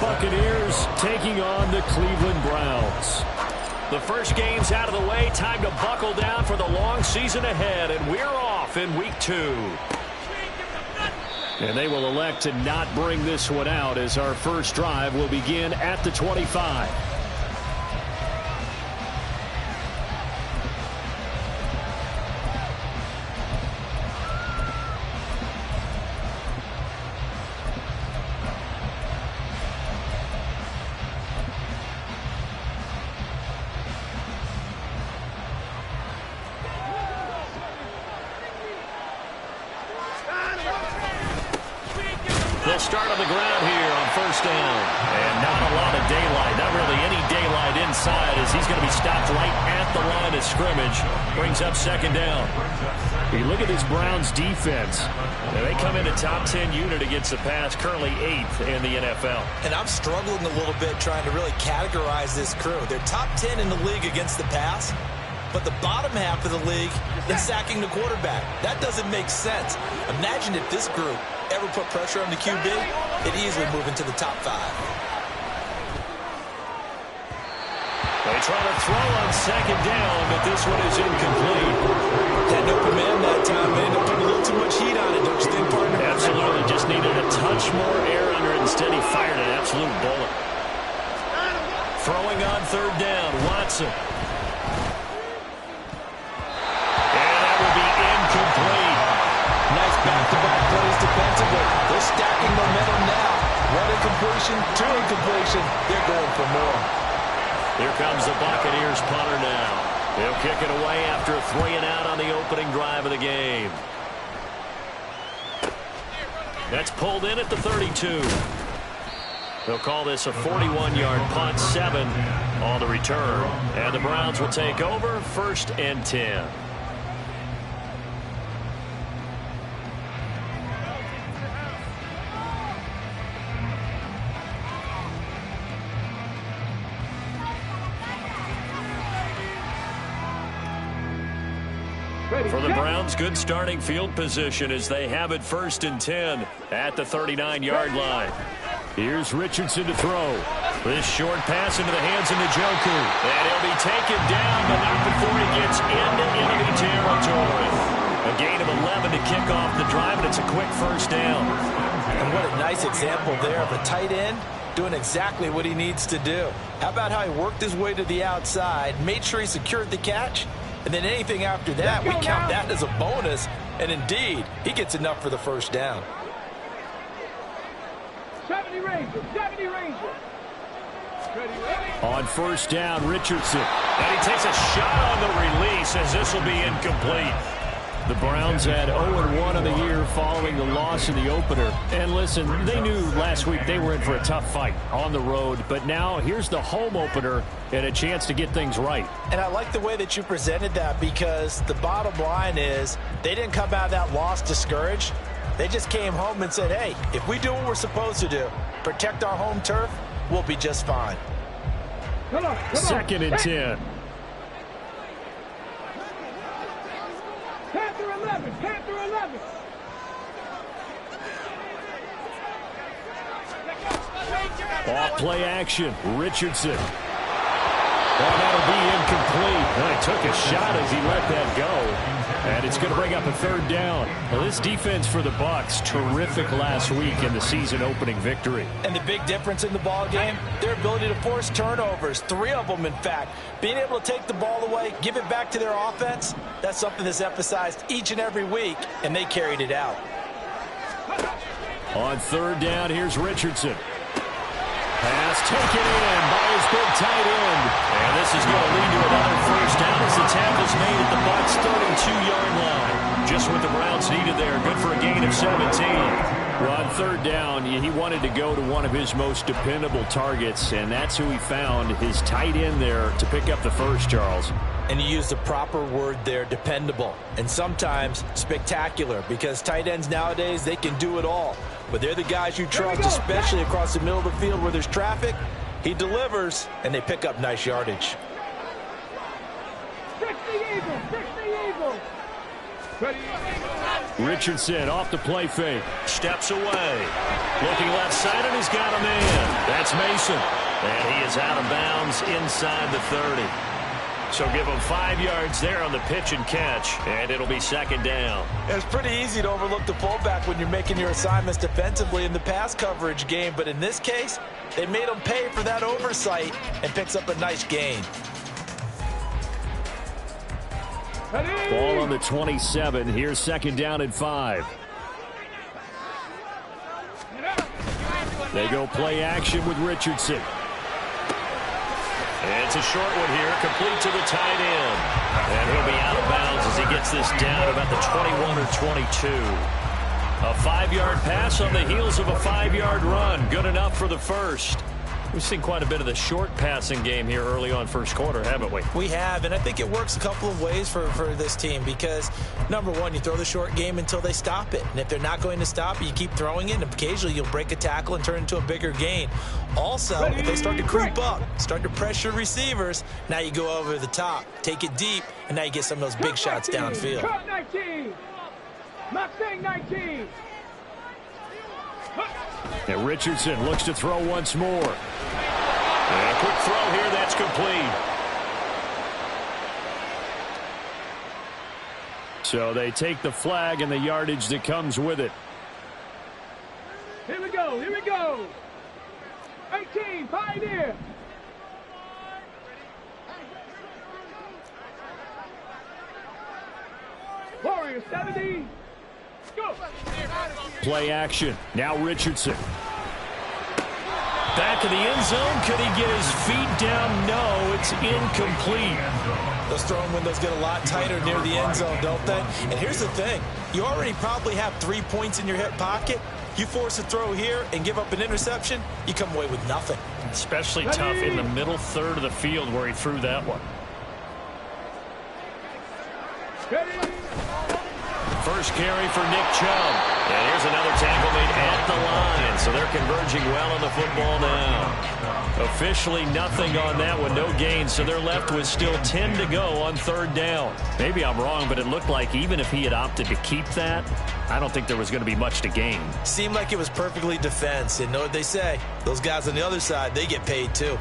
Buccaneers taking on the Cleveland Browns. The first game's out of the way. Time to buckle down for the long season ahead, and we're off in week 2. And they will elect to not bring this one out as our first drive will begin at the 25. They'll start on the ground here on first down. And not a lot of daylight. Not really any daylight inside as he's going to be stopped right at the line of scrimmage. Brings up second down. You look at this Browns defense. Now they come in a top 10 unit against the pass, currently 8th in the NFL. And I'm struggling a little bit trying to really categorize this crew. They're top 10 in the league against the pass, but the bottom half of the league in sacking the quarterback. That doesn't make sense. Imagine if this group ever put pressure on the QB, it'd easily move into the top 5. They try to throw on second down, but this one is incomplete. Had no command that time. They ended up putting a little too much heat on it, don't you think, partner? Absolutely. Just needed a touch more air under it. Instead, he fired an absolute bullet. Throwing on third down, Watson. And that will be incomplete. Nice back-to-back plays defensively. They're stacking momentum now. One incompletion, 2 incompletion. They're going for more. Here comes the Buccaneers punter now. He'll kick it away after a 3 and out on the opening drive of the game. That's pulled in at the 32. They'll call this a 41-yard punt, 7 on the return. And the Browns will take over, 1st and 10. For the Browns, good starting field position as they have it 1st and 10 at the 39-yard line. Here's Richardson to throw. This short pass into the hands of Njoku. And he'll be taken down, but not before he gets into enemy territory. A gain of 11 to kick off the drive, and it's a quick first down. And what a nice example there of a tight end doing exactly what he needs to do. How about how he worked his way to the outside, made sure he secured the catch, and then anything after that, we count that as a bonus. And indeed, he gets enough for the first down. 70 Rangers, 70 Rangers. On first down, Richardson. And he takes a shot on the release as this will be incomplete. The Browns had 0-1 on the year following the loss in the opener. And listen, they knew last week they were in for a tough fight on the road. But now here's the home opener and a chance to get things right. And I like the way that you presented that, because the bottom line is they didn't come out of that loss discouraged. They just came home and said, hey, if we do what we're supposed to do, protect our home turf, we'll be just fine. Come on. 2nd and 10. Panther 11, Panther 11. Off play action, Richardson. Well, that'll be incomplete. Well, he took a shot as he let that go. And it's going to bring up a 3rd down. Well, this defense for the Bucs, terrific last week in the season-opening victory. And the big difference in the ball game, their ability to force turnovers, 3 of them, in fact. Being able to take the ball away, give it back to their offense, that's something that's emphasized each and every week, and they carried it out. On 3rd down, here's Richardson. Pass taken in by his big tight end. And this is going to lead to another first down as the tackle's made at the Bucs' 32-yard line. Just what the Browns needed there. Good for a gain of 17. Well, on 3rd down, he wanted to go to one of his most dependable targets, and that's who he found, his tight end there, to pick up the first, Charles. And you used the proper word there, dependable. And sometimes spectacular, because tight ends nowadays, they can do it all. But they're the guys you trust, especially across the middle of the field where there's traffic. He delivers, and they pick up nice yardage. 60 Eagles, 60 Eagles. Richardson off the play fake. Steps away. Looking left side, and he's got a man. That's Mason. And he is out of bounds inside the 30. So give him 5 yards there on the pitch and catch, and it'll be second down. It's pretty easy to overlook the fullback when you're making your assignments defensively in the pass coverage game, but in this case, they made him pay for that oversight and picks up a nice gain. Ball on the 27. Here's second down and 5. They go play action with Richardson. It's a short one here, complete to the tight end. And he'll be out of bounds as he gets this down about the 21 or 22. A 5-yard pass on the heels of a 5-yard run. Good enough for the first. We've seen quite a bit of the short passing game here early on first quarter, haven't we? We have, and I think it works a couple of ways for this team because, number one, you throw the short game until they stop it. And if they're not going to stop it, you keep throwing it, and occasionally you'll break a tackle and turn it into a bigger gain. Also, if they start to creep up, start to pressure receivers, now you go over the top, take it deep, and now you get some of those big shots downfield. Cut 19. Mustang 19. And Richardson looks to throw once more. And a quick throw here, that's complete. So they take the flag and the yardage that comes with it. Here we go. Here we go. 18. Pioneer. Warrior 70. Go. Play action. Now Richardson. Back in the end zone. Could he get his feet down? No, it's incomplete. Those throwing windows get a lot tighter near the end zone, don't they? And here's the thing. You already probably have 3 points in your hip pocket. You force a throw here and give up an interception, you come away with nothing. Especially tough in the middle third of the field where he threw that one. First carry for Nick Chubb. And here's another tackle made at the line. So they're converging well on the football now. Officially nothing on that one. No gain. So they're left with still 10 to go on third down. Maybe I'm wrong, but it looked like even if he had opted to keep that, I don't think there was going to be much to gain. Seemed like it was perfectly defense. And know what they say? Those guys on the other side, they get paid too.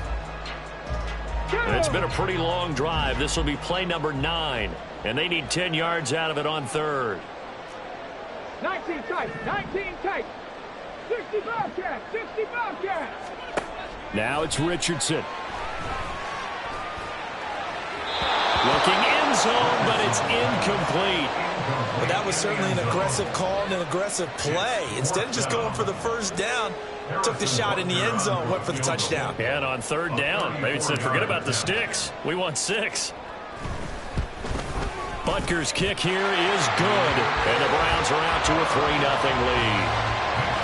And it's been a pretty long drive. This will be play number 9. And they need 10 yards out of it on third. 19 tight. 19 tight. 65 catch. 65 catch. Now it's Richardson. Looking end zone, but it's incomplete. But that was certainly an aggressive call and an aggressive play. Instead of just going for the first down, took the shot in the end zone, went for the touchdown. And on third down, maybe said, forget about the sticks. We want 6. Butker's kick here is good. And the Browns are out to a 3-0 lead.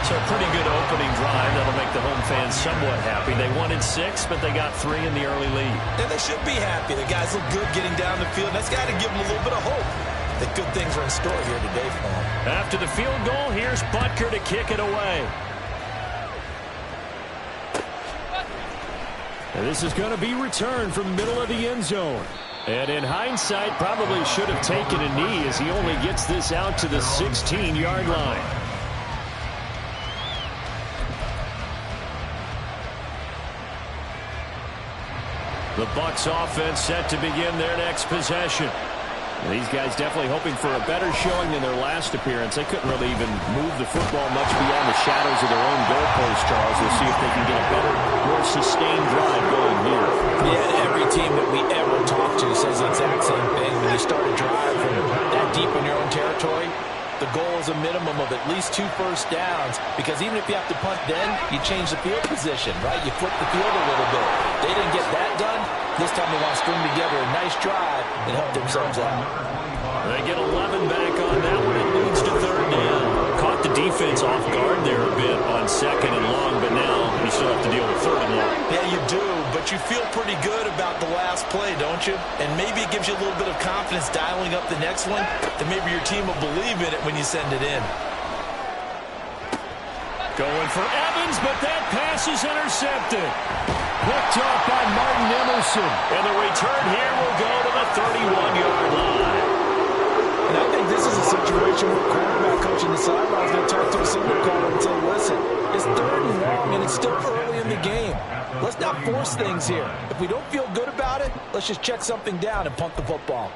So a pretty good opening drive. That'll make the home fans somewhat happy. They wanted 6, but they got 3 in the early lead. And they should be happy. The guys look good getting down the field. That's got to give them a little bit of hope that good things are in store here today for them. After the field goal, here's Butker to kick it away. And this is going to be returned from the middle of the end zone. And in hindsight, probably should have taken a knee as he only gets this out to the 16-yard line. The Bucs offense set to begin their next possession. And these guys definitely hoping for a better showing than their last appearance. They couldn't really even move the football much beyond the shadows of their own goalpost, Charles. We'll see if they can get a better, more sustained drive going here. Yeah, every team that we ever talk to says the exact same thing. When you start a drive from that deep in your own territory, the goal is a minimum of at least 2 first downs, because even if you have to punt then, you change the field position, right? You flip the field a little bit. They didn't get that done. This time they want to string together a nice drive and help themselves out. They get 11 back on that one. It leads to third down. Caught the defense off guard there a bit on second and long, but now you still have to deal with third and long. Yeah, you do, but you feel pretty good about the last play, don't you? And maybe it gives you a little bit of confidence dialing up the next one, that maybe your team will believe in it when you send it in. Going for Evans, but that pass is intercepted. Picked off by Martin Emerson. And the return here will go to the 31-yard line. And I think think this is a situation where quarterback coach in the sideline is going to talk to a signal caller and say, listen, it's 3rd and long, and it's still early in the game. Let's not force things here. If we don't feel good about it, let's just check something down and punt the football.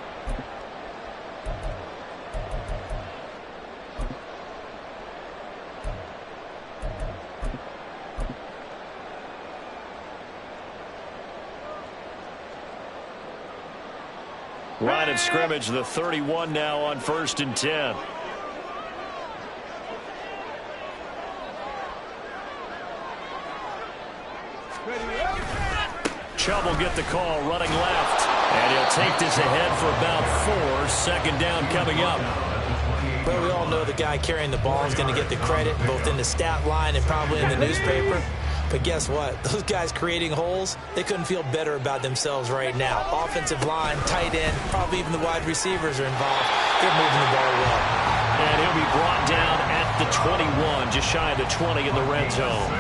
Line of scrimmage, the 31 now on 1st and 10. Chubb will get the call running left. And he'll take this ahead for about 4. 2nd down coming up. Well, we all know the guy carrying the ball is going to get the credit both in the stat line and probably in the newspaper. But guess what? Those guys creating holes, they couldn't feel better about themselves right now. Offensive line, tight end, probably even the wide receivers are involved. They're moving the ball well. And he'll be brought down at the 21, just shy of the 20 in the red zone.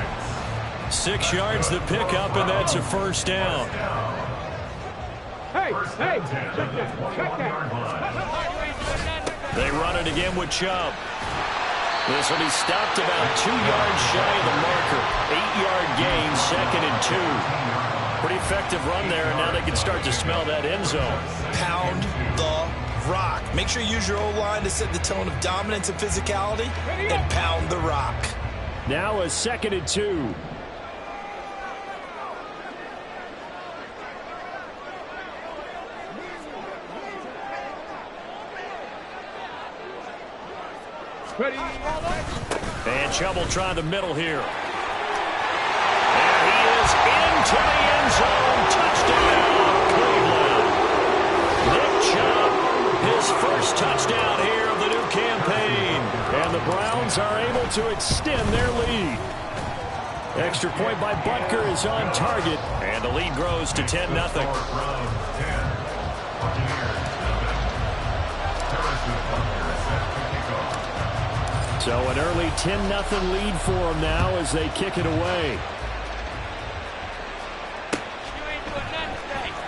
6 yards the pickup, and that's a 1st down. Hey, check that. They run it again with Chubb. This will be stopped about 2 yards shy of the marker. 8-yard gain, 2nd and 2. Pretty effective run there, and now they can start to smell that end zone. Pound the rock. Make sure you use your O-line to set the tone of dominance and physicality, and pound the rock. Now a 2nd and 2. Ready. And Chubb will try the middle here. And he is into the end zone. Touchdown, Cleveland. Nick Chubb, his first touchdown here of the new campaign. And the Browns are able to extend their lead. Extra point by Butker is on target. And the lead grows to 10-0. So an early 10-0 lead for them now as they kick it away.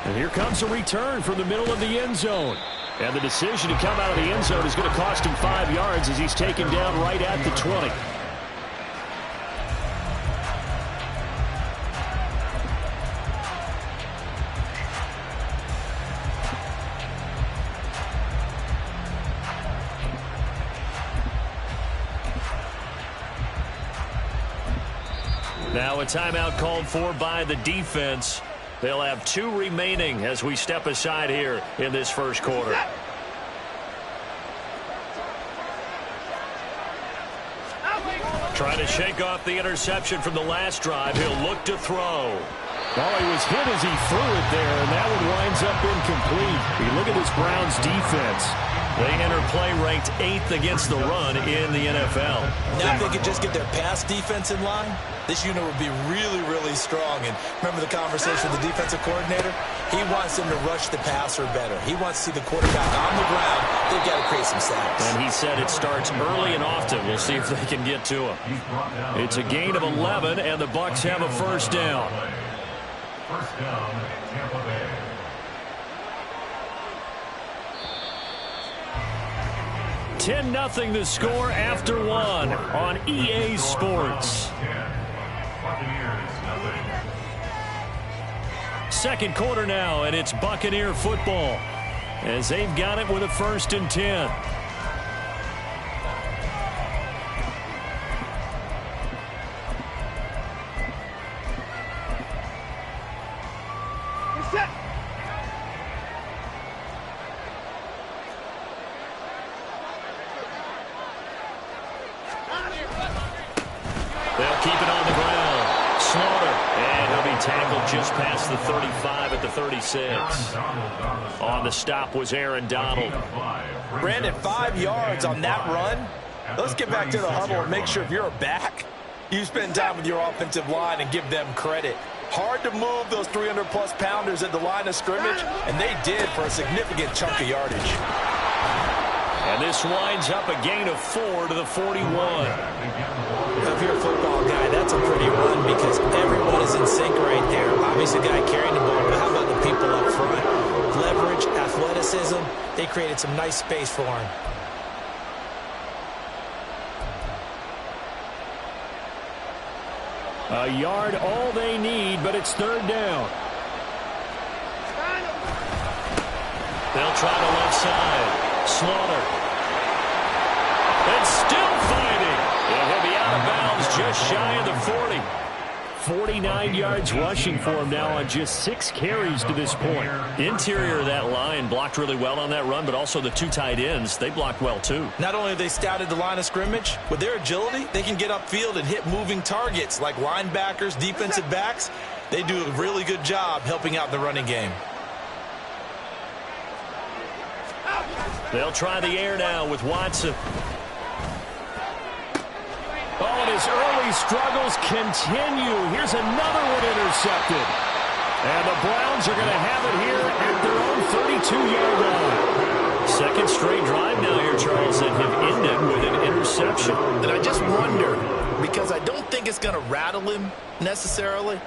And here comes a return from the middle of the end zone. And the decision to come out of the end zone is going to cost him 5 yards as he's taken down right at the 20. Now a timeout called for by the defense. They'll have 2 remaining as we step aside here in this first quarter. Trying to shake off the interception from the last drive. He'll look to throw. Oh, he was hit as he threw it there, and that one winds up incomplete. You look at this Browns defense. They enter play ranked 8th against the run in the NFL. Now if they could just get their pass defense in line, this unit would be really, really strong. And remember the conversation with the defensive coordinator? He wants them to rush the passer better. He wants to see the quarterback on the ground. They've got to create some sacks. And he said it starts early and often. We'll see if they can get to him. It's a gain of 11, and the Bucs have a 1st down. First down, Tampa Bay. $10-0 the score after 1 on EA Sports. Second quarter now, and it's Buccaneer football as they've got it with a 1st and 10. They'll keep it on the ground. Slaughter. And he'll be tackled just past the 35 at the 36. On the stop was Aaron Donald. Brandon, 5 yards on that run. Let's get back to the huddle and make sure if you're a back, you spend time with your offensive line and give them credit. Hard to move those 300-plus pounders at the line of scrimmage, and they did for a significant chunk of yardage. And this winds up a gain of 4 to the 41. If you're a football guy, that's a pretty run because everyone is in sync right there. Obviously, the guy carrying the ball, but how about the people up front? Leverage, athleticism, they created some nice space for him. A yard, all they need, but it's third down. They'll try to left side. Slaughter. And still fighting. And he'll be out of bounds just shy of the 40. 49 yards rushing for him now on just 6 carries to this point. Interior of that line blocked really well on that run, but also the 2 tight ends, they blocked well too. Not only have they scouted the line of scrimmage, with their agility, they can get upfield and hit moving targets like linebackers, defensive backs. They do a really good job helping out in the running game. They'll try the air now with Watson. Oh, and his early struggles continue. Here's another one intercepted. And the Browns are going to have it here at their own 32-yard line. Second straight drive now here, Charles, that have ended with an interception. And I just wonder, because I don't think it's going to rattle him necessarily,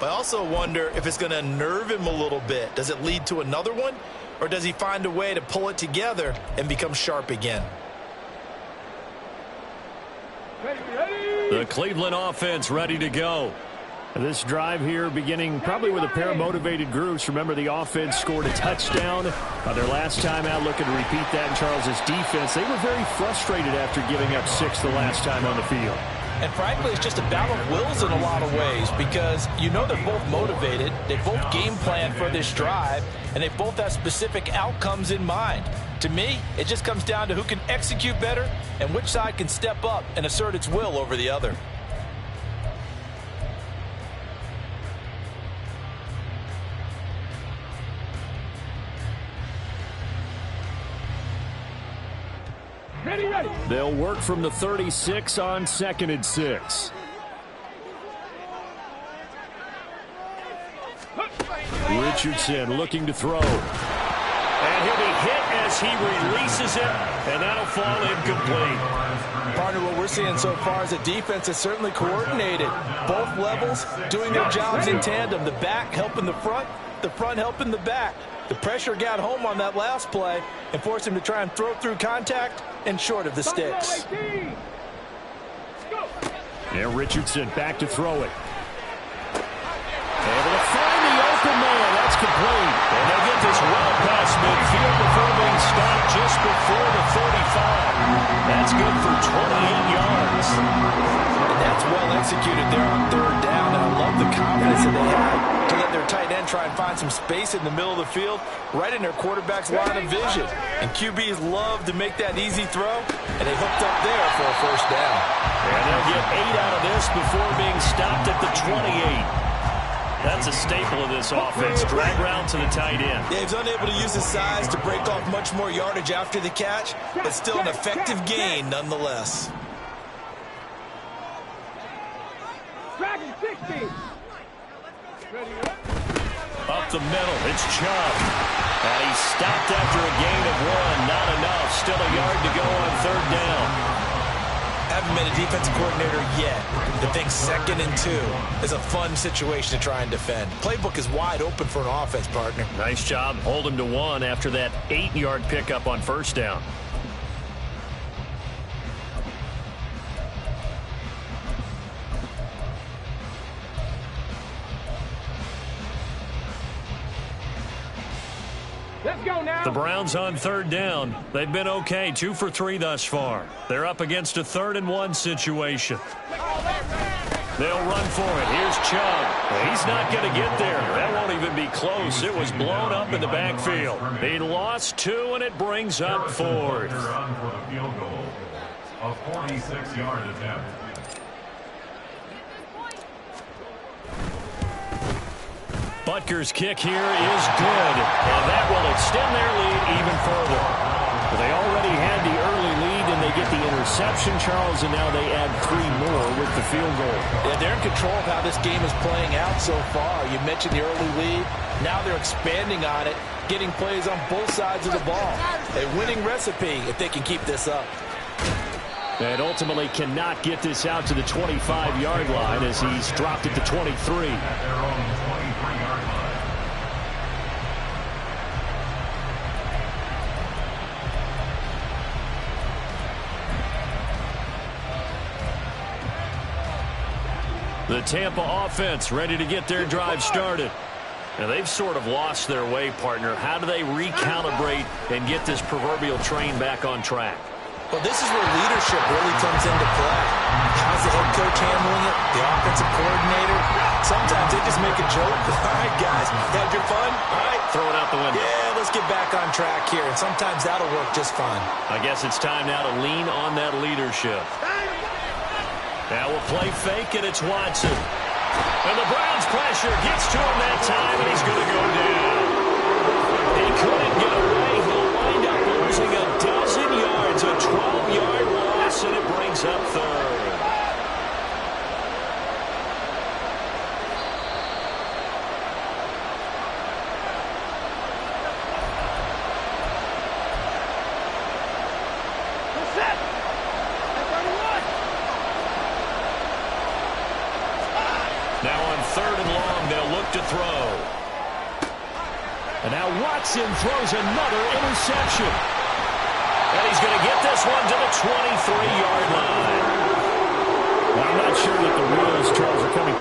but I also wonder if it's going to unnerve him a little bit. Does it lead to another one, or does he find a way to pull it together and become sharp again? The Cleveland offense ready to go. This drive here beginning probably with a pair of motivated groups. Remember, the offense scored a touchdown their last time out, looking to repeat that in Charles's defense. They were very frustrated after giving up 6 the last time on the field. And frankly, it's just a battle of wills in a lot of ways because you know they're both motivated. They both game plan for this drive, and they both have specific outcomes in mind. To me, it just comes down to who can execute better and which side can step up and assert its will over the other. Ready, ready. They'll work from the 36 on 2nd and 6. Richardson looking to throw. And he'll be hit as he releases it, and that'll fall incomplete. Partner, what we're seeing so far is the defense is certainly coordinated. Both levels doing their jobs in tandem. The back helping the front helping the back. The pressure got home on that last play and forced him to try and throw through contact and short of the sticks. And Richardson back to throw it. Able to find the open man. That's complete. And they get this well past midfield before being stopped just before the 35. That's good for 28 yards. And that's well executed there on 3rd down. And I love the confidence that they had to let their tight end try and find some space in the middle of the field, right in their quarterback's line of vision. And QBs love to make that easy throw, and they hooked up there for a 1st down. And they'll get 8 out of this before being stopped at the 28. That's a staple of this offense. Drag round to the tight end. Yeah, he's unable to use his size to break off much more yardage after the catch, but still an effective gain nonetheless. Dragon 60. Up the middle, it's Chubb. And he's stopped after a gain of 1. Not enough. Still a yard to go on 3rd down. Haven't been a defensive coordinator yet that thinks 2nd and 2 is a fun situation to try and defend. Playbook is wide open for an offense, partner. Nice job. Hold him to 1 after that 8-yard pickup on 1st down. Let's go now. The Browns on 3rd down. They've been okay, 2 for 3 thus far. They're up against a 3rd and 1 situation. They'll run for it. Here's Chubb. He's not going to get there. That won't even be close. It was blown up in the backfield. He lost 2, and it brings up 4th. Run for the field goal. A 46-yard attempt. Butker's kick here is good, and that will extend their lead even further. Well, they already had the early lead, and they get the interception, Charles, and now they add 3 more with the field goal. Yeah, they're in control of how this game is playing out so far. You mentioned the early lead. Now they're expanding on it, getting plays on both sides of the ball. A winning recipe if they can keep this up. And ultimately cannot get this out to the 25-yard line as he's dropped it to 23. At their own 23-yard line. The Tampa offense ready to get their drive started. Now, they've sort of lost their way, partner. How do they recalibrate and get this proverbial train back on track? Well, this is where leadership really comes into play. How's the head coach handling it? The offensive coordinator? Sometimes they just make a joke. All right, guys, had your fun? All right. Throw it out the window. Yeah, let's get back on track here. And sometimes that'll work just fine. I guess it's time now to lean on that leadership. Now we'll play fake, and it's Watson. And the Browns' pressure gets to him that time, and he's going to go down. He couldn't get away. He'll wind up losing a dozen yards, a 12-yard loss, and it brings up third. Now on 3rd and long, they'll look to throw. And now Watson throws another interception. And he's going to get this one to the 23-yard line. Well, I'm not sure that the wheels, Charles, are coming.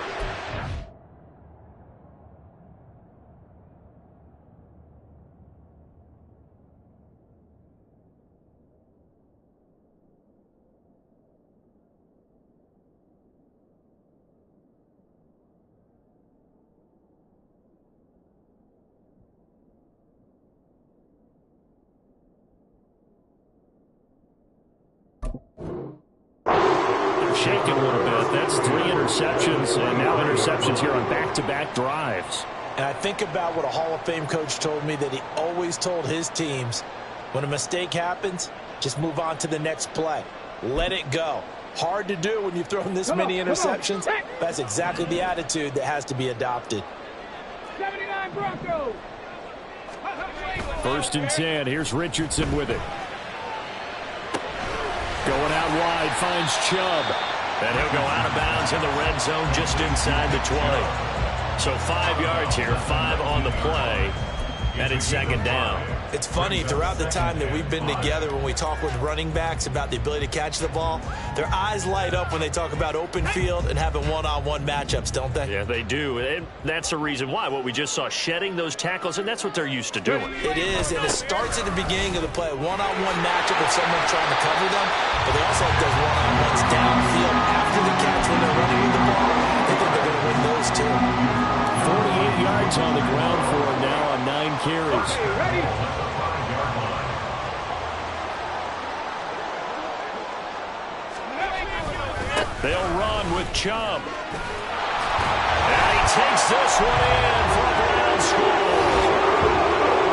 Shaking a little bit. That's 3 interceptions, and now interceptions here on back-to-back drives. And I think about what a Hall of Fame coach told me that he always told his teams, when a mistake happens, just move on to the next play. Let it go. Hard to do when you've thrown this many interceptions. That's exactly the attitude that has to be adopted. 79 Broncos. 1st and 10. Here's Richardson with it. Going out wide, finds Chubb. And he'll go out of bounds in the red zone just inside the 20. So 5 yards here, 5 on the play, and it's 2nd down. It's funny, throughout the time that we've been together, when we talk with running backs about the ability to catch the ball, their eyes light up when they talk about open field and having one-on-one matchups, don't they? Yeah, they do. And that's the reason why. What we just saw, shedding those tackles, and that's what they're used to doing. It is, and it starts at the beginning of the play. One-on-one matchup with someone trying to cover them, but they also have those one-on-ones downfield after the catch when they're running with the ball. They think they're going to win those too. 48 yards on the ground for him now on 9 carries. Okay, ready? They'll run with Chubb. And he takes this one in for a Browns score.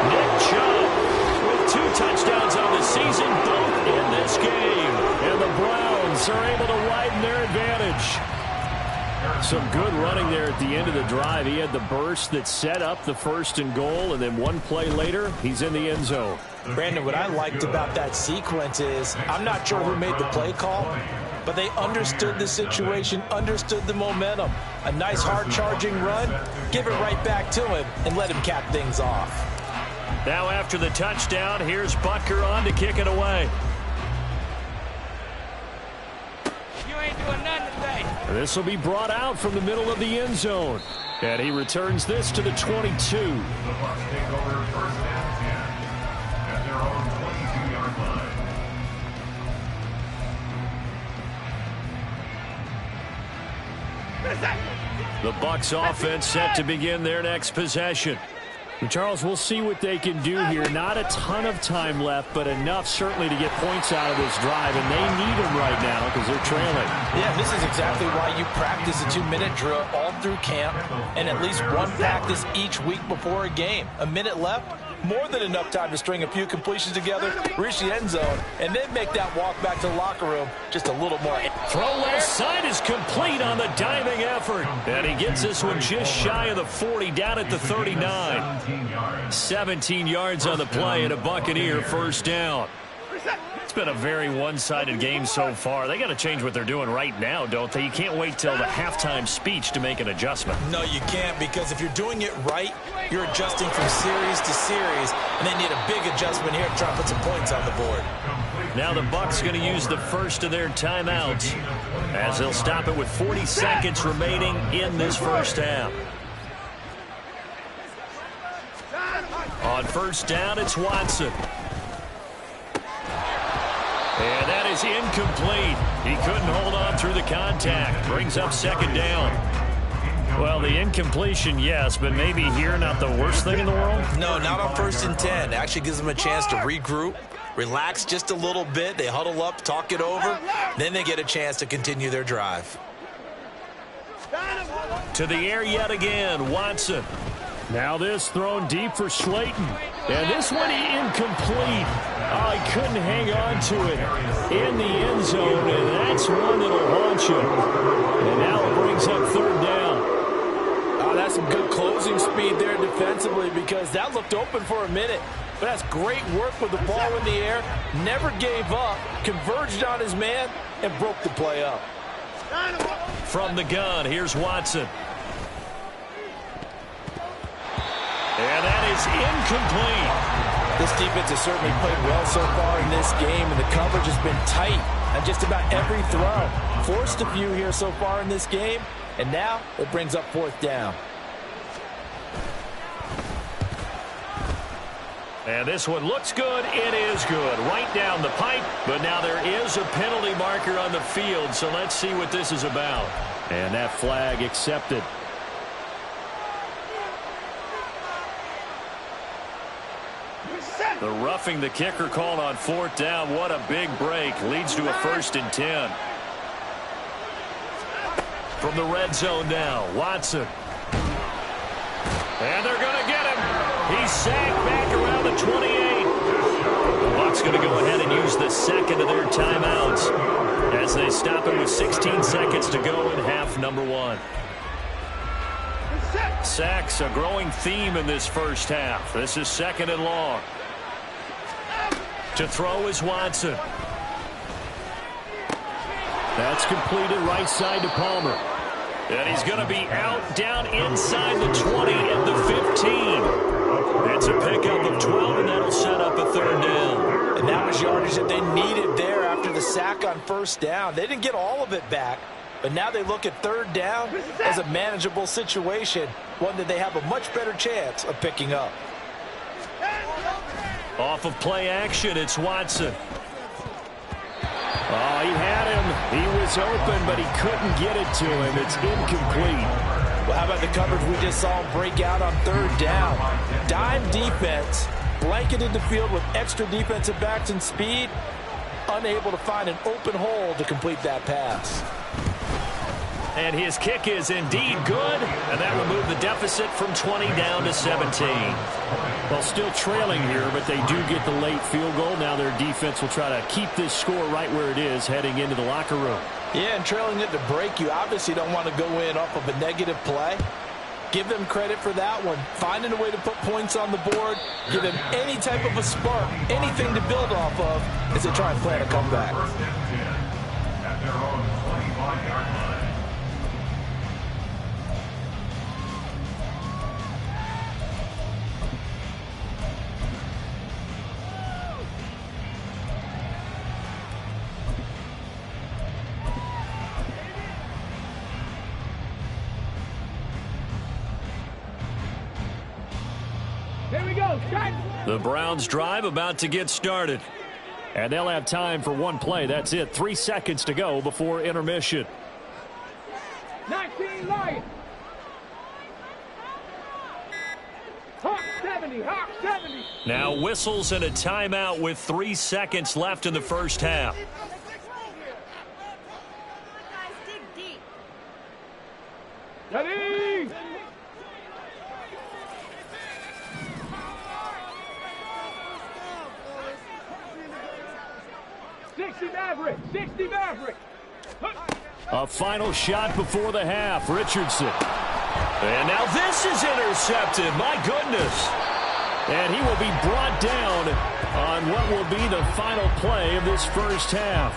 Nick Chubb with 2 touchdowns on the season, both in this game. And the Browns are able to widen their advantage. Some good running there at the end of the drive. He had the burst that set up the 1st and goal, and then 1 play later, he's in the end zone. Brandon, what I liked about that sequence is I'm not sure who made the play call, but they understood the situation, understood the momentum. A nice hard-charging run, give it right back to him, and let him cap things off. Now after the touchdown, here's Butker on to kick it away. You ain't doing nothing today. This will be brought out from the middle of the end zone. And he returns this to the 22. The Bucs take over 1st and 10 at their own 22-yard line. The Bucs offense set to begin their next possession. And Charles, we'll see what they can do here. Not a ton of time left, but enough certainly to get points out of this drive, and they need them right now because they're trailing. Yeah, this is exactly why you practice a 2-minute drill all through camp and at least 1 practice each week before a game. A minute left, more than enough time to string a few completions together, reach the end zone, and then make that walk back to the locker room just a little more. Throw left side is complete on the diving effort. And he gets this one just shy of the 40, down at the 39. 17 yards on the play and a Buccaneer 1st down. It's been a very one-sided game so far. They got to change what they're doing right now, don't they? You can't wait till the halftime speech to make an adjustment. No, you can't, because if you're doing it right, you're adjusting from series to series, and they need a big adjustment here to try and put some points on the board. Now the Bucs going to use the first of their timeouts as they'll stop it with 40 seconds remaining in this first half. On first down, it's Watson. And that is incomplete. He couldn't hold on through the contact. Brings up second down. Well, the incompletion, yes, but maybe here not the worst thing in the world? No, not on 1st and 10. Actually gives them a chance to regroup, relax just a little bit. They huddle up, talk it over. Then they get a chance to continue their drive. To the air yet again, Watson. Now this thrown deep for Slayton. And this one incomplete. Oh, he couldn't hang on to it in the end zone, and that's one that'll haunt you. And now it brings up third down. Oh, that's some good closing speed there defensively because that looked open for a minute. But that's great work with the ball in the air. Never gave up, converged on his man, and broke the play up. From the gun, here's Watson. And that is incomplete. This defense has certainly played well so far in this game, and the coverage has been tight on just about every throw. Forced a few here so far in this game, and now it brings up fourth down. And this one looks good. It is good. Right down the pipe, but now there is a penalty marker on the field, so let's see what this is about. And that flag accepted. The roughing the kicker called on fourth down. What a big break. Leads to a 1st and 10. From the red zone now, Watson. And they're going to get him. He's sacked back around the 28. The Bucs going to go ahead and use the second of their timeouts as they stop it with 16 seconds to go in half number one. Sacks a growing theme in this first half. This is 2nd and long. To throw is Watson. That's completed right side to Palmer. And he's going to be out down inside the 20 at the 15. It's a pickup of 12, and that'll set up a third down. And that was yardage that they needed there after the sack on first down. They didn't get all of it back, but now they look at third down as a manageable situation, one that they have a much better chance of picking up. Off of play action, it's Watson. Oh, he had him. He was open, but he couldn't get it to him. It's incomplete. Well, how about the coverage we just saw break out on third down? Dime defense, blanketed the field with extra defensive backs and speed, unable to find an open hole to complete that pass. And his kick is indeed good, and that will move the deficit from 20 down to 17. Well, still trailing here, but they do get the late field goal. Now their defense will try to keep this score right where it is heading into the locker room. Yeah, and trailing it to break, you obviously don't want to go in off of a negative play. Give them credit for that one. Finding a way to put points on the board, give them any type of a spark, anything to build off of as they try and plan a comeback. At their own 25-yard line. Here we go. Start. The Browns drive about to get started. And they'll have time for one play. That's it. 3 seconds to go before intermission. 19 Lions. Hawk 70. Hawk 70. Now whistles and a timeout with 3 seconds left in the first half. Ready. Maverick. A final shot before the half. Richardson. And now this is intercepted. My goodness. And he will be brought down on what will be the final play of this first half.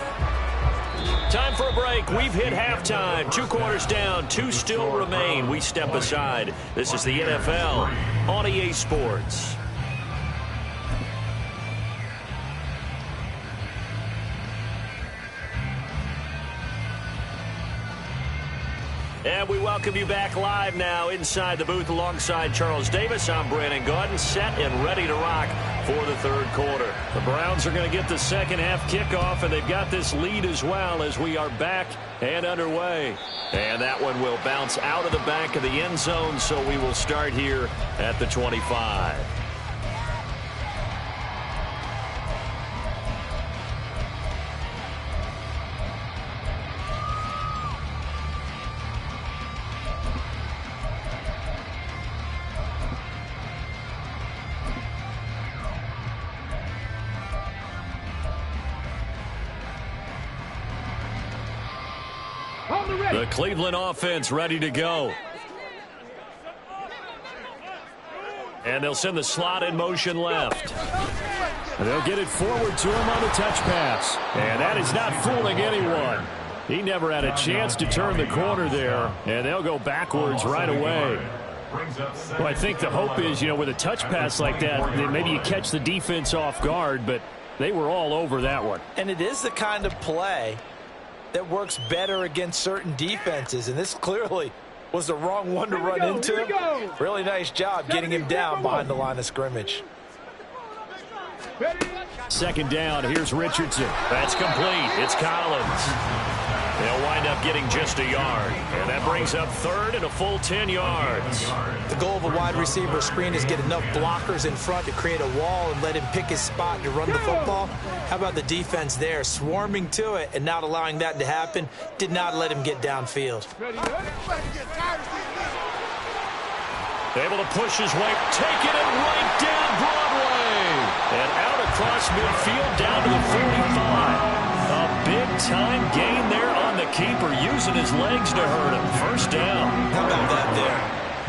Time for a break. We've hit halftime. 2 quarters down. 2 still remain. We step aside. This is the NFL on EA Sports. And we welcome you back live now inside the booth alongside Charles Davis. I'm Brandon Gaudin, set and ready to rock for the third quarter. The Browns are going to get the second half kickoff, and they've got this lead as well as we are back and underway. And that one will bounce out of the back of the end zone, so we will start here at the 25. The Cleveland offense ready to go. And they'll send the slot in motion left. And they'll get it forward to him on the touch pass. And that is not fooling anyone. He never had a chance to turn the corner there. And they'll go backwards right away. Well, I think the hope is, with a touch pass like that, maybe you catch the defense off guard, but they were all over that one. And it is the kind of play that works better against certain defenses, and this clearly was the wrong one to run into. Really nice job getting him down behind the line of scrimmage. Second down, here's Richardson. That's complete. It's Collins. They'll wind up getting just a yard, and that brings up third and a full 10 yards. The goal of a wide receiver screen is get enough blockers in front to create a wall and let him pick his spot to run the football. How about the defense there, swarming to it and not allowing that to happen? Did not let him get downfield. Able to push his way, taking it right down Broadway. And out across midfield down to the 45. A big-time gain there on the keeper, using his legs to hurt him. First down. How about that there?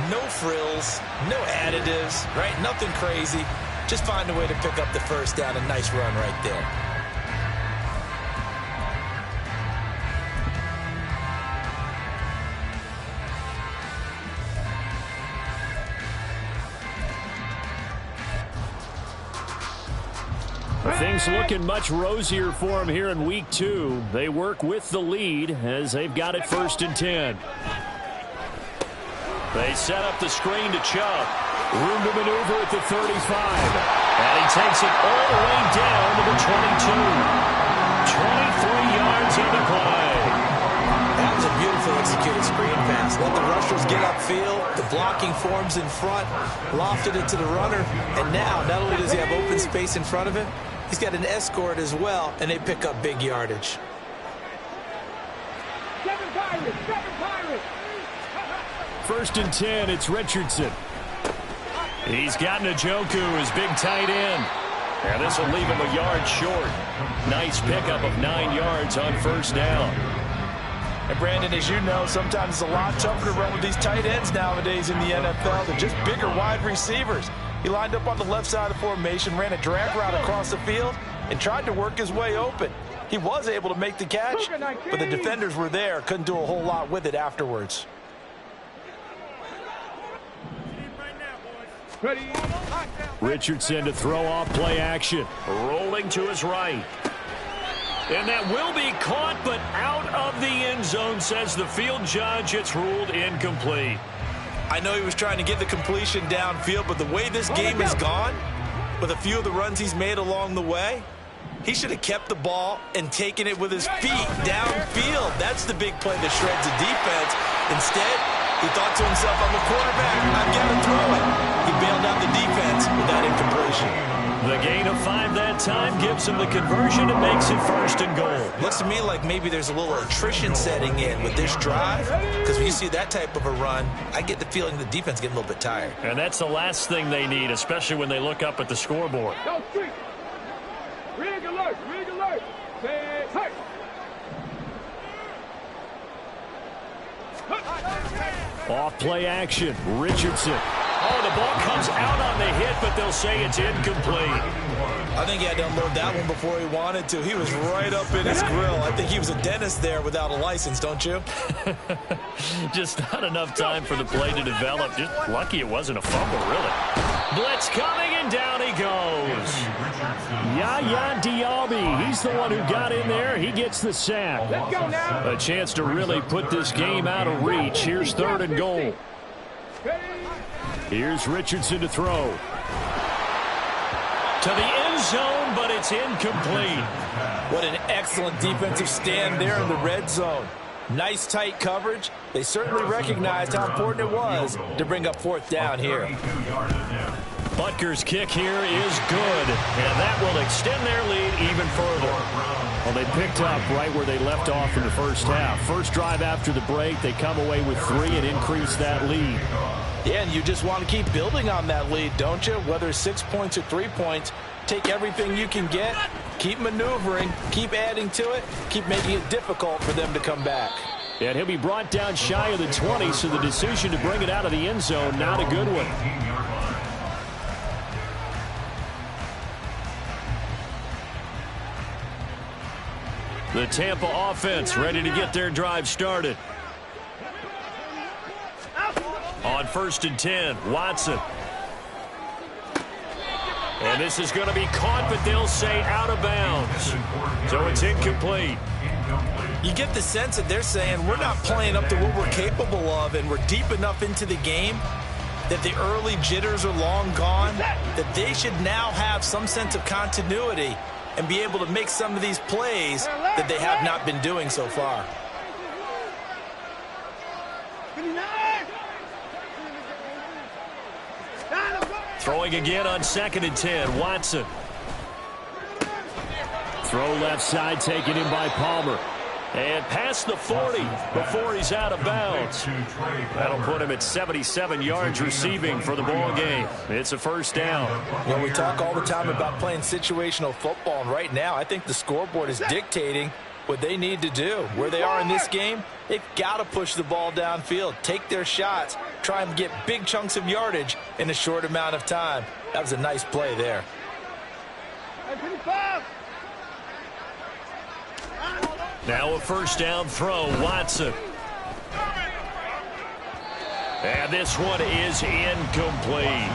No frills, no additives, right? Nothing crazy. Just find a way to pick up the first down. A nice run right there. Things looking much rosier for him here in week 2. They work with the lead as they've got it 1st and 10. They set up the screen to Chubb. Room to maneuver at the 35. And he takes it all the way down to the 22. 23 yards on the play. That was a beautiful executed screen pass. Let the rushers get upfield. The blocking forms in front. Lofted it to the runner. And now, not only does he have open space in front of him, he's got an escort as well, and they pick up big yardage. Seven Pirates. 1st and 10, it's Richardson. He's got Njoku, his big tight end. And this will leave him a yard short. Nice pickup of 9 yards on 1st down. And Brandon, as you know, sometimes it's a lot tougher to run with these tight ends nowadays in the NFL than just bigger wide receivers. He lined up on the left side of the formation, ran a drag route across the field, and tried to work his way open. He was able to make the catch, but the defenders were there, couldn't do a whole lot with it afterwards. Richardson to throw off play action. Rolling to his right. And that will be caught, but out of the end zone, says the field judge. It's ruled incomplete. I know he was trying to get the completion downfield, but the way this game has gone, with a few of the runs he's made along the way, he should have kept the ball and taken it with his feet downfield. That's the big play that shreds the defense. Instead, he thought to himself, I'm a quarterback, I've got to throw it. He bailed out the defense with that incompletion. The gain of 5 that time gives him the conversion and makes it 1st and goal. Looks to me like maybe there's a little attrition setting in with this drive, because when you see that type of a run, I get the feeling the defense getting a little bit tired. And that's the last thing they need, especially when they look up at the scoreboard. No street. Rig alert. Say, hey. Off play action. Richardson. Oh, the ball comes out on the hit, but they'll say it's incomplete. I think he had to unload that one before he wanted to. He was right up in his grill. I think he was a dentist there without a license, don't you? Just not enough time for the play to develop. Just lucky it wasn't a fumble, really. Blitz coming, and down he goes. Yaya Diaby, he's the one who got in there. He gets the sack. Let's go now. A chance to really put this game out of reach. Here's 3rd and goal. Here's Richardson to throw. To the end zone, but it's incomplete. What an excellent defensive stand there in the red zone. Nice tight coverage. They certainly recognized how important it was to bring up 4th down here. Butker's kick here is good, and that will extend their lead even further. Well, they picked up right where they left off in the first half. First drive after the break, they come away with 3 and increase that lead. Yeah, and you just want to keep building on that lead, don't you? Whether it's 6 points or 3 points, take everything you can get, keep maneuvering, keep adding to it, keep making it difficult for them to come back. And he'll be brought down shy of the 20, so the decision to bring it out of the end zone, not a good one. The Tampa offense ready to get their drive started. On 1st and 10, Watson. And this is going to be caught, but they'll say out of bounds. So it's incomplete. You get the sense that they're saying we're not playing up to what we're capable of, and we're deep enough into the game that the early jitters are long gone, that they should now have some sense of continuity and be able to make some of these plays that they have not been doing so far. Throwing again on 2nd and 10, Watson. Throw left side taken in by Palmer. And past the 40 before he's out of bounds. That'll put him at 77 yards receiving for the ball game. It's a 1st down. Well, we talk all the time about playing situational football, and right now I think the scoreboard is dictating what they need to do. Where they are in this game, they've got to push the ball downfield, take their shots, try and get big chunks of yardage in a short amount of time. That was a nice play there. Now a 1st down throw, Watson. And this one is incomplete.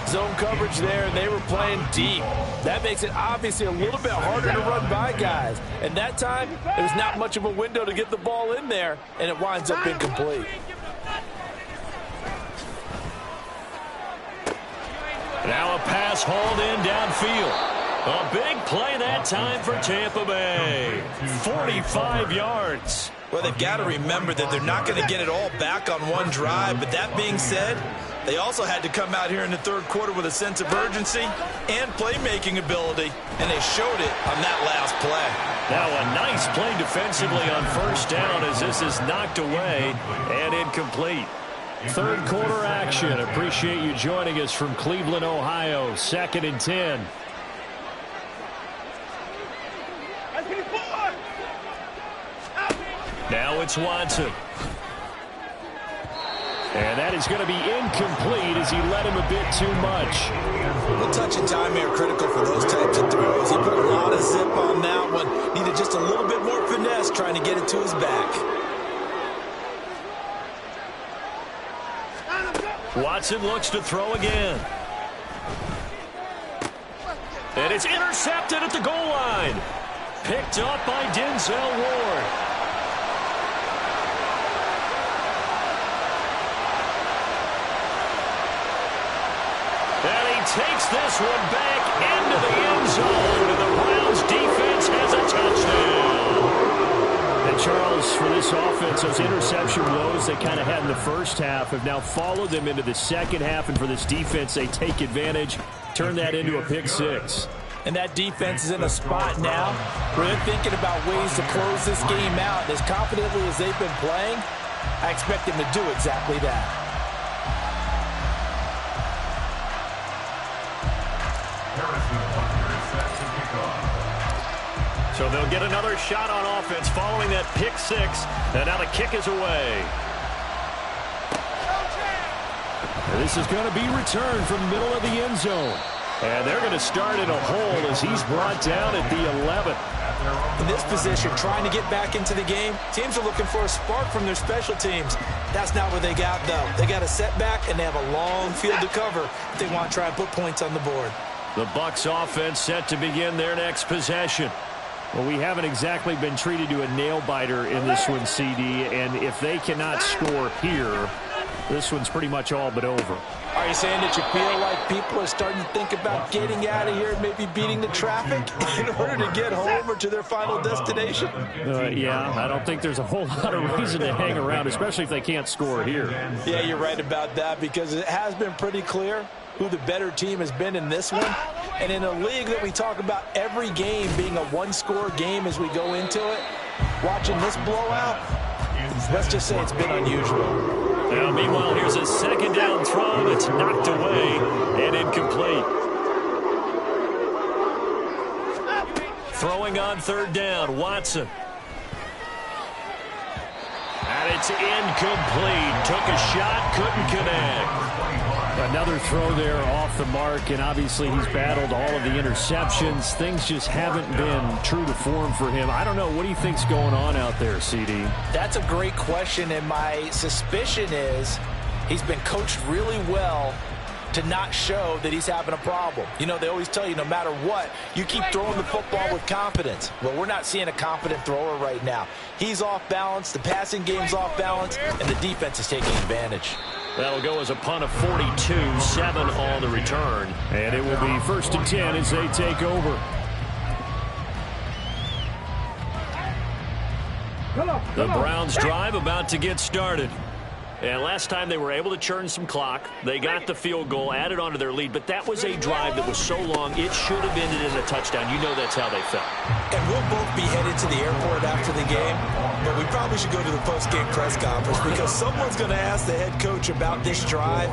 Zone coverage there, and they were playing deep. That makes it obviously a little bit harder to run by guys. And that time, there's not much of a window to get the ball in there, and it winds up incomplete. Now a pass hauled in downfield. A big play that time for Tampa Bay. 45 yards. Well, they've got to remember that they're not going to get it all back on one drive. But that being said, they also had to come out here in the 3rd quarter with a sense of urgency and playmaking ability, and they showed it on that last play. Now a nice play defensively on 1st down as this is knocked away and incomplete. 3rd quarter action. Appreciate you joining us from Cleveland, Ohio. 2nd and 10. Now it's Watson. And that is going to be incomplete as he led him a bit too much. The touch and time here critical for those types of throws. He put a lot of zip on that one. Needed just a little bit more finesse trying to get it to his back. Watson looks to throw again. And it's intercepted at the goal line. Picked up by Denzel Ward. And he takes this one back into the end zone. And the Browns defense has a touchdown. And Charles, for this offense, those interception woes they kind of had in the first half have now followed them into the second half. And for this defense, they take advantage, turn that into a pick 6. And that defense is in a spot now where they're thinking about ways to close this game out. And as confidently as they've been playing, I expect them to do exactly that. So they'll get another shot on offense following that pick 6. And now the kick is away. This is going to be returned from the middle of the end zone. And they're going to start in a hole as he's brought down at the 11. In this position, trying to get back into the game, teams are looking for a spark from their special teams. That's not what they got, though. They got a setback, and they have a long field to cover if they want to try and put points on the board. The Bucs offense set to begin their next possession. Well, we haven't exactly been treated to a nail-biter in this one, CD, and if they cannot score here, this one's pretty much all but over. Are you saying that you feel like people are starting to think about getting out of here and maybe beating the traffic in order to get home or to their final destination? Yeah, I don't think there's a whole lot of reason to hang around, especially if they can't score here. Yeah, you're right about that, because it has been pretty clear who the better team has been in this one. And in a league that we talk about every game being a one-score game as we go into it, watching this blowout, let's just say it's been unusual. Now, meanwhile, here's a second down throw that's knocked away and incomplete. Throwing on third down, Watson. And it's incomplete. Took a shot, couldn't connect. Another throw there off the mark, and obviously he's battled all of the interceptions. Things just haven't been true to form for him. I don't know. What do you think's going on out there, CD? That's a great question, and my suspicion is he's been coached really well to not show that he's having a problem. You know, they always tell you no matter what, you keep throwing the football with confidence. Well, we're not seeing a confident thrower right now. He's off balance, the passing game's off balance, and the defense is taking advantage. That'll go as a punt of 42, 7 on the return. And it will be 1st and 10 as they take over. The Browns drive about to get started. And last time they were able to churn some clock. They got the field goal, added onto their lead, but that was a drive that was so long it should have ended in a touchdown. You know that's how they felt. And we'll both be headed to the airport after the game, but we probably should go to the post-game press conference because someone's going to ask the head coach about this drive,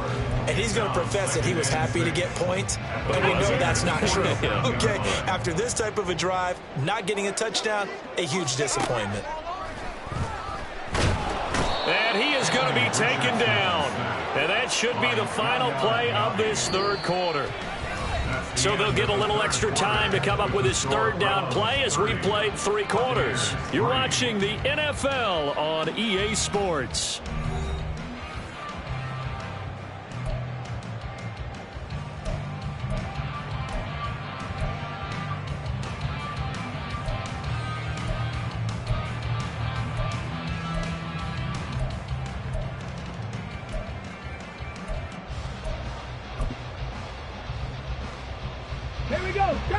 and he's going to profess that he was happy to get points, and we know that's not true. Okay, after this type of a drive, not getting a touchdown, a huge disappointment. And he is going to be taken down. And that should be the final play of this third quarter. So they'll get a little extra time to come up with his third down play as we've played 3 quarters. You're watching the NFL on EA Sports.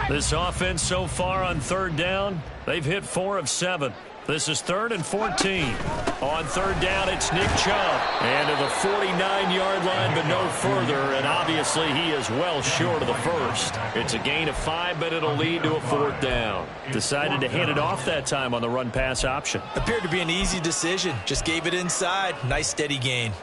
This offense so far on third down, they've hit 4 of 7. This is 3rd and 14. On third down, it's Nick Chubb. And to the 49-yard line, but no further. And obviously, he is well short of the first. It's a gain of 5, but it'll lead to a 4th down. Decided to hand it off that time on the run-pass option. Appeared to be an easy decision. Just gave it inside. Nice, steady gain.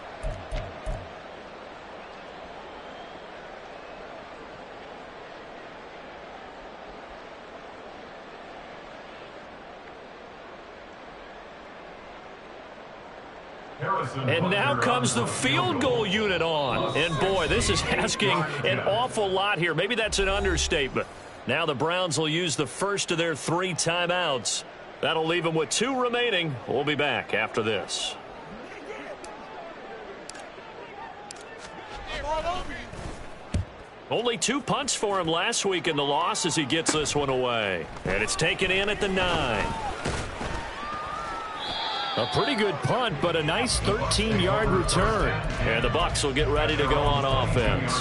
And now comes the field goal unit on. And, boy, this is asking an awful lot here. Maybe that's an understatement. Now the Browns will use the first of their 3 timeouts. That'll leave them with 2 remaining. We'll be back after this. Only 2 punts for him last week in the loss as he gets this one away. And it's taken in at the 9. A pretty good punt, but a nice 13-yard return. And the Bucs will get ready to go on offense.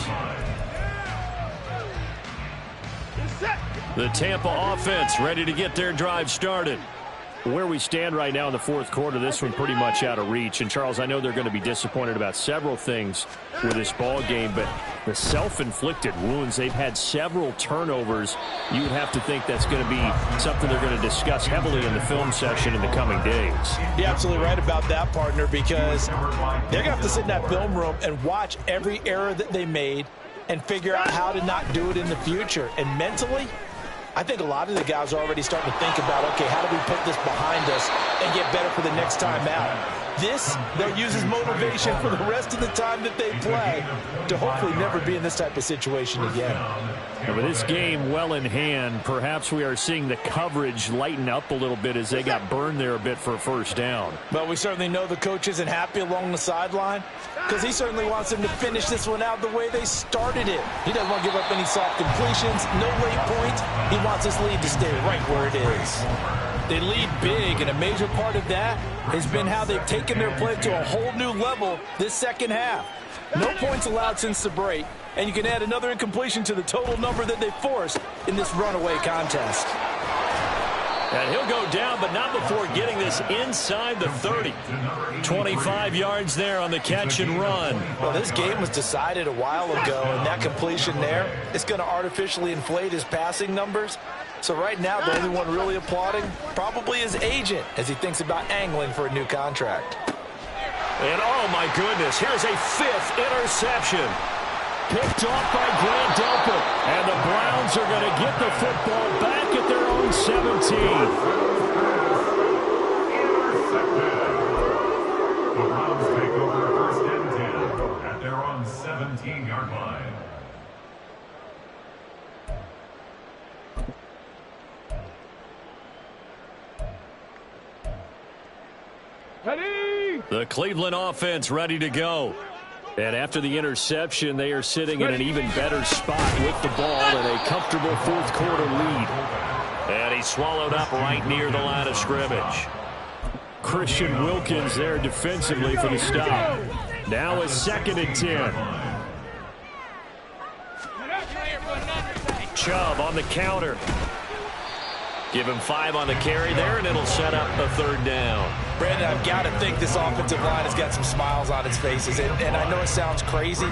The Tampa offense ready to get their drive started. Where we stand right now in the 4th quarter, this one pretty much out of reach. And, Charles, I know they're going to be disappointed about several things with this ball game, but the self-inflicted wounds, they've had several turnovers. You would have to think that's going to be something they're going to discuss heavily in the film session in the coming days. You're absolutely right about that, partner, because they're going to have to sit in that film room and watch every error that they made and figure out how to not do it in the future. And mentally, I think a lot of the guys are already starting to think about, okay, how do we put this behind us and get better for the next time out? This, they'll use as motivation for the rest of the time that they play to hopefully never be in this type of situation again. And with this game well in hand, perhaps we are seeing the coverage lighten up a little bit as they got burned there a bit for a first down. But we certainly know the coach isn't happy along the sideline because he certainly wants them to finish this one out the way they started it. He doesn't want to give up any soft completions, no late points. He wants his lead to stay right where it is. They lead big, and a major part of that has been how they've taken their play to a whole new level this second half. No points allowed since the break, and you can add another incompletion to the total number that they forced in this runaway contest. And he'll go down, but not before getting this inside the 30. 25 yards there on the catch and run. Well, this game was decided a while ago, and that completion there is going to artificially inflate his passing numbers. So right now, the only one really applauding probably his agent as he thinks about angling for a new contract. And oh my goodness, here's a 5th interception. Picked off by Grant Delpit. And the Browns are going to get the football back at their own 17. The Browns take over first and 10 at their own 17-yard line. Ready? The Cleveland offense ready to go. And after the interception, they are sitting in an even better spot with the ball and a comfortable fourth-quarter lead. And he's swallowed up right near the line of scrimmage. Christian Wilkins there defensively for the stop. Now a 2nd and 10. Chubb on the counter. Give him 5 on the carry there, and it'll set up a 3rd down. Brandon, I've got to think this offensive line has got some smiles on its faces. And I know it sounds crazy,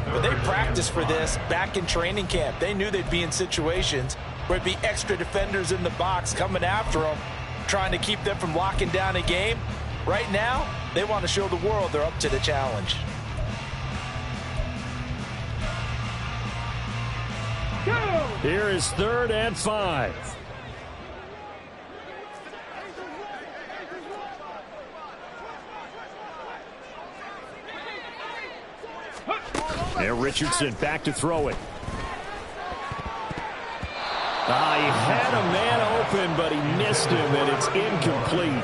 but they practiced for this back in training camp. They knew they'd be in situations where it'd be extra defenders in the box coming after them, trying to keep them from locking down a game. Right now, they want to show the world they're up to the challenge. Here is 3rd and 5. There, Richardson back to throw it. He had a man open, but he missed him, and it's incomplete.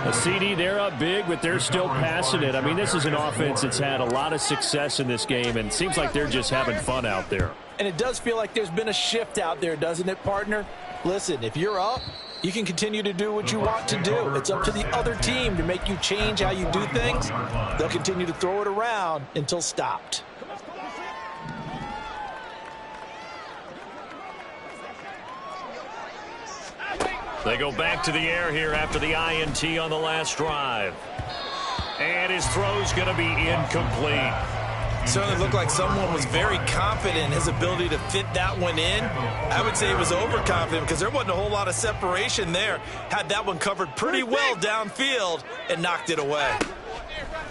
A CD, they're up big, but they're still passing it. I mean, this is an offense that's had a lot of success in this game, and it seems like they're just having fun out there. And it does feel like there's been a shift out there, doesn't it, partner? Listen, if you're up, you can continue to do what you want to do. It's up to the other team to make you change how you do things. They'll continue to throw it around until stopped. They go back to the air here after the INT on the last drive. And his throw's going to be incomplete. Certainly looked like someone was very confident in his ability to fit that one in. I would say he was overconfident because there wasn't a whole lot of separation there. Had that one covered pretty well downfield and knocked it away.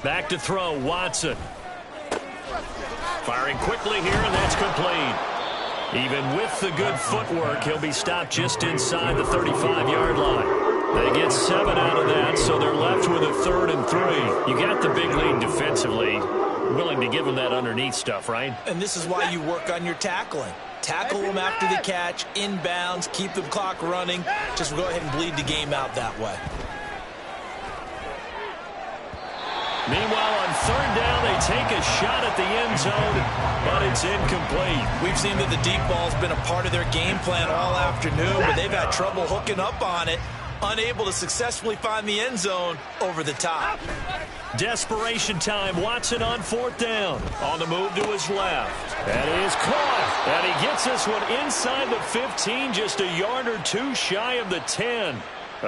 Back to throw, Watson. Firing quickly here, and that's complete. Even with the good footwork, he'll be stopped just inside the 35-yard line. They get 7 out of that, so they're left with a 3rd and 3. You got the big lead defensively. Willing to give them that underneath stuff, right? And this is why you work on your tackling. Tackle them after the catch, inbounds, keep the clock running. Just go ahead and bleed the game out that way. Meanwhile, on 3rd down, they take a shot at the end zone, but it's incomplete. We've seen that the deep ball's been a part of their game plan all afternoon, but they've had trouble hooking up on it, unable to successfully find the end zone over the top. Desperation time. Watson on 4th down. On the move to his left. That is caught. And he gets this one inside the 15, just a yard or 2 shy of the 10.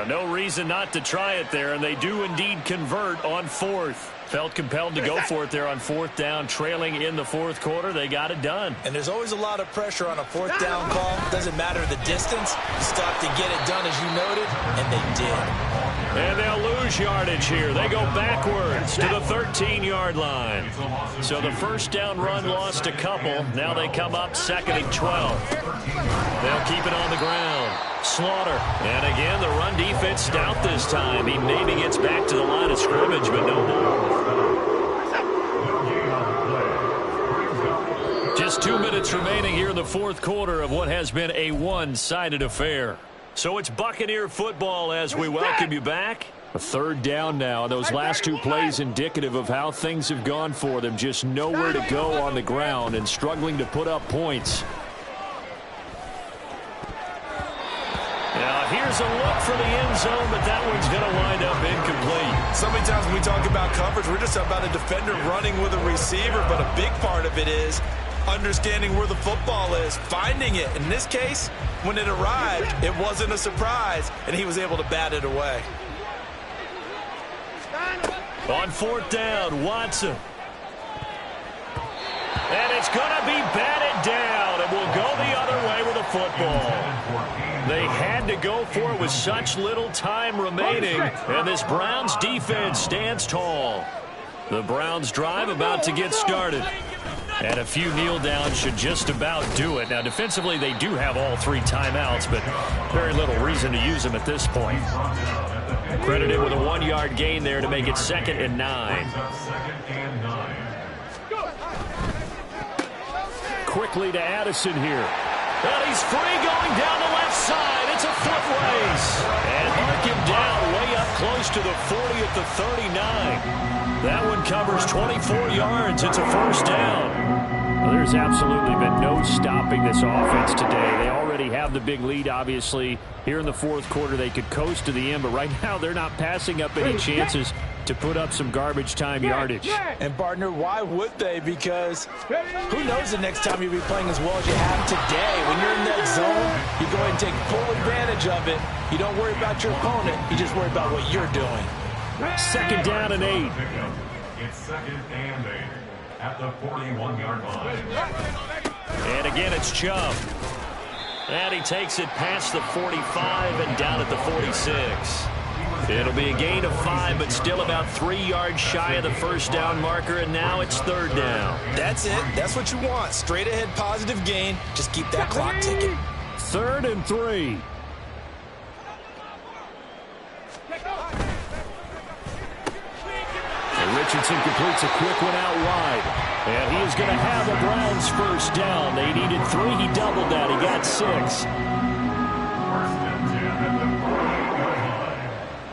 No reason not to try it there, and they do indeed convert on 4th. Felt compelled to go for it there on 4th down, trailing in the 4th quarter. They got it done. And there's always a lot of pressure on a 4th down call. Doesn't matter the distance. You still have to get it done, as you noted, and they did. And they'll lose yardage here. They go backwards to the 13-yard line. So the first down run lost a couple. Now they come up 2nd and 12. They'll keep it on the ground. Slaughter. And again, the run defense stout this time. He maybe gets back to the line of scrimmage, but no more. Just 2 minutes remaining here in the fourth quarter of what has been a one-sided affair. So it's Buccaneer football as we welcome you back. A third down now. Those last two plays indicative of how things have gone for them. Just nowhere to go on the ground and struggling to put up points. Now here's a look for the end zone, but that one's going to wind up incomplete. So many times when we talk about coverage, we're just about a defender running with a receiver, but a big part of it is understanding where the football is, finding it. In this case, when it arrived, it wasn't a surprise, and he was able to bat it away. On fourth down, Watson. And it's going to be batted down, and we'll go the other way with the football. They had to go for it with such little time remaining, and this Browns defense stands tall. The Browns drive about to get started. And a few kneel downs should just about do it. Now, defensively, they do have all 3 timeouts, but very little reason to use them at this point. Credited with a 1-yard gain there to make it 2nd and 9. Quickly to Addison here. And he's free going down the left side. It's a foot race. And mark him down way up close to the 40 at the 39. That one covers 24 yards. It's a first down. Well, there's absolutely been no stopping this offense today. They already have the big lead, obviously. Here in the fourth quarter, they could coast to the end, but right now they're not passing up any chances to put up some garbage time yardage. And, partner, why would they? Because who knows the next time you'll be playing as well as you have today. When you're in that zone, you go ahead and take full advantage of it. You don't worry about your opponent. You just worry about what you're doing. 2nd down and 8. It's 2nd and 8 at the 41-yard line. And again, it's Chubb. And he takes it past the 45 and down at the 46. It'll be a gain of 5, but still about 3 yards shy of the first down marker, and now it's 3rd down. That's it. That's what you want. Straight ahead positive gain. Just keep that clock ticking. 3rd and 3. And Richardson completes a quick one out wide. And he is going to have a Browns first down. They needed 3. He doubled that. He got 6.